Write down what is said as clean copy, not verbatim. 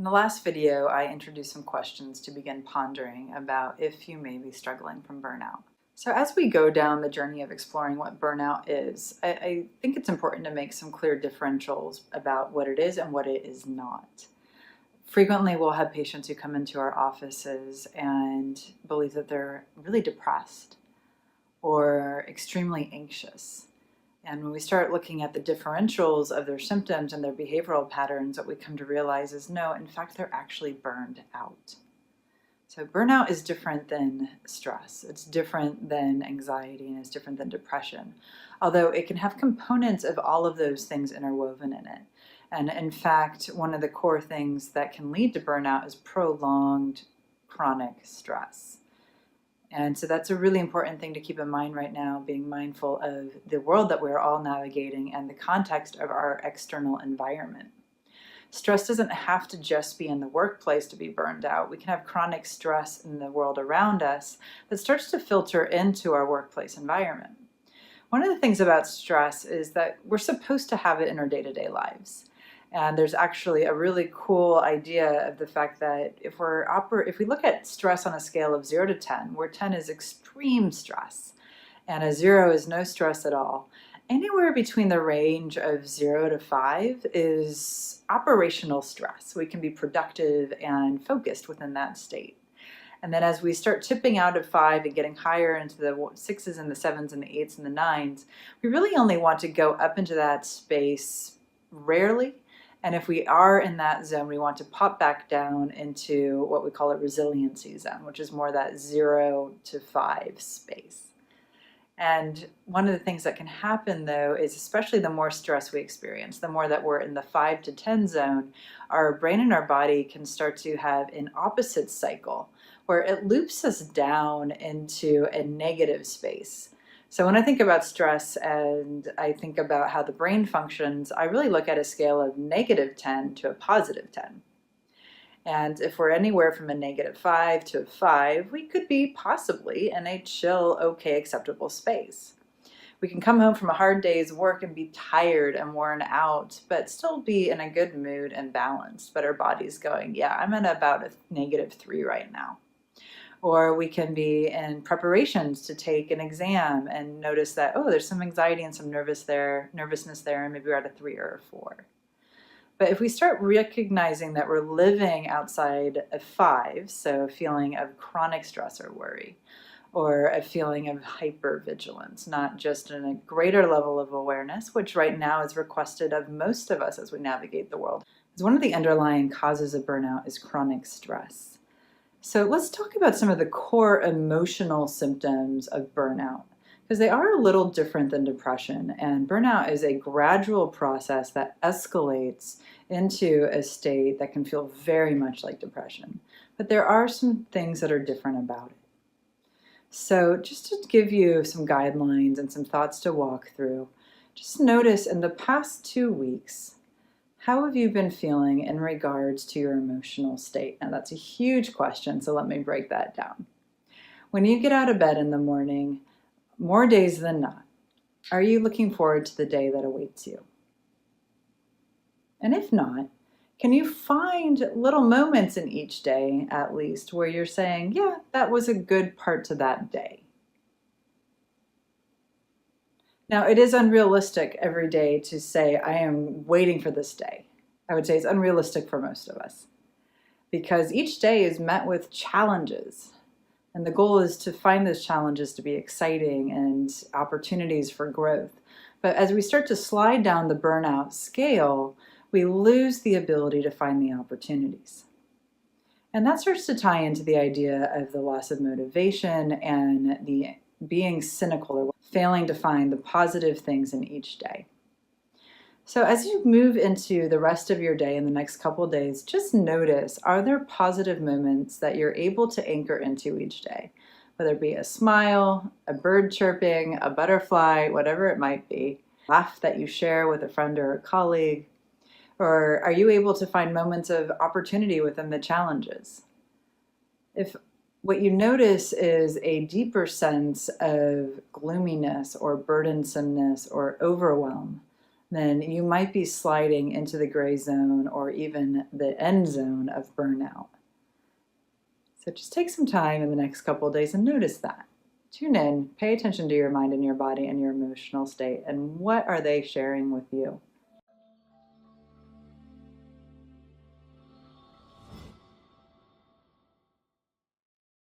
In the last video, I introduced some questions to begin pondering about if you may be struggling from burnout. So as we go down the journey of exploring what burnout is, I think it's important to make some clear differentials about what it is and what it is not. Frequently, we'll have patients who come into our offices and believe that they're really depressed or extremely anxious. And when we start looking at the differentials of their symptoms and their behavioral patterns, what we come to realize is no, in fact, they're actually burned out. So burnout is different than stress. It's different than anxiety, and it's different than depression, although it can have components of all of those things interwoven in it. And in fact, one of the core things that can lead to burnout is prolonged chronic stress. And so that's a really important thing to keep in mind right now, being mindful of the world that we're all navigating and the context of our external environment. Stress doesn't have to just be in the workplace to be burned out. We can have chronic stress in the world around us that starts to filter into our workplace environment. One of the things about stress is that we're supposed to have it in our day-to-day lives. And there's actually a really cool idea of the fact that if we look at stress on a scale of 0 to 10, where 10 is extreme stress and a 0 is no stress at all, anywhere between the range of 0 to 5 is operational stress. We can be productive and focused within that state. And then as we start tipping out of 5 and getting higher into the 6s and the 7s and the 8s and the 9s, we really only want to go up into that space rarely. And if we are in that zone, we want to pop back down into what we call a resiliency zone, which is more that 0 to 5 space. And one of the things that can happen, though, is especially the more stress we experience, the more that we're in the 5 to 10 zone, our brain and our body can start to have an opposite cycle where it loops us down into a negative space. So when I think about stress and I think about how the brain functions, I really look at a scale of -10 to a +10. And if we're anywhere from a -5 to a 5, we could be possibly in a chill, okay, acceptable space. We can come home from a hard day's work and be tired and worn out, but still be in a good mood and balanced. But our body's going, yeah, I'm in about a -3 right now. Or we can be in preparations to take an exam and notice that, oh, there's some anxiety and some nervousness there, and maybe we're at a 3 or a 4. But if we start recognizing that we're living outside of 5, so a feeling of chronic stress or worry, or a feeling of hypervigilance, not just in a greater level of awareness, which right now is requested of most of us as we navigate the world, because one of the underlying causes of burnout is chronic stress. So let's talk about some of the core emotional symptoms of burnout, because they are a little different than depression. And burnout is a gradual process that escalates into a state that can feel very much like depression. But there are some things that are different about it. So just to give you some guidelines and some thoughts to walk through, just notice in the past 2 weeks, how have you been feeling in regards to your emotional state? Now that's a huge question, so let me break that down. When you get out of bed in the morning, more days than not, are you looking forward to the day that awaits you? And if not, can you find little moments in each day, at least, where you're saying, yeah, that was a good part to that day? Now, it is unrealistic every day to say, I am waiting for this day. I would say it's unrealistic for most of us, because each day is met with challenges. And the goal is to find those challenges to be exciting and opportunities for growth. But as we start to slide down the burnout scale, we lose the ability to find the opportunities. And that starts to tie into the idea of the loss of motivation and the being cynical or failing to find the positive things in each day. So as you move into the rest of your day in the next couple days, just notice, are there positive moments that you're able to anchor into each day? Whether it be a smile, a bird chirping, a butterfly, whatever it might be, a laugh that you share with a friend or a colleague, or are you able to find moments of opportunity within the challenges? If what you notice is a deeper sense of gloominess or burdensomeness or overwhelm, then you might be sliding into the gray zone or even the end zone of burnout. So just take some time in the next couple of days and notice that. Tune in, pay attention to your mind and your body and your emotional state, and what are they sharing with you?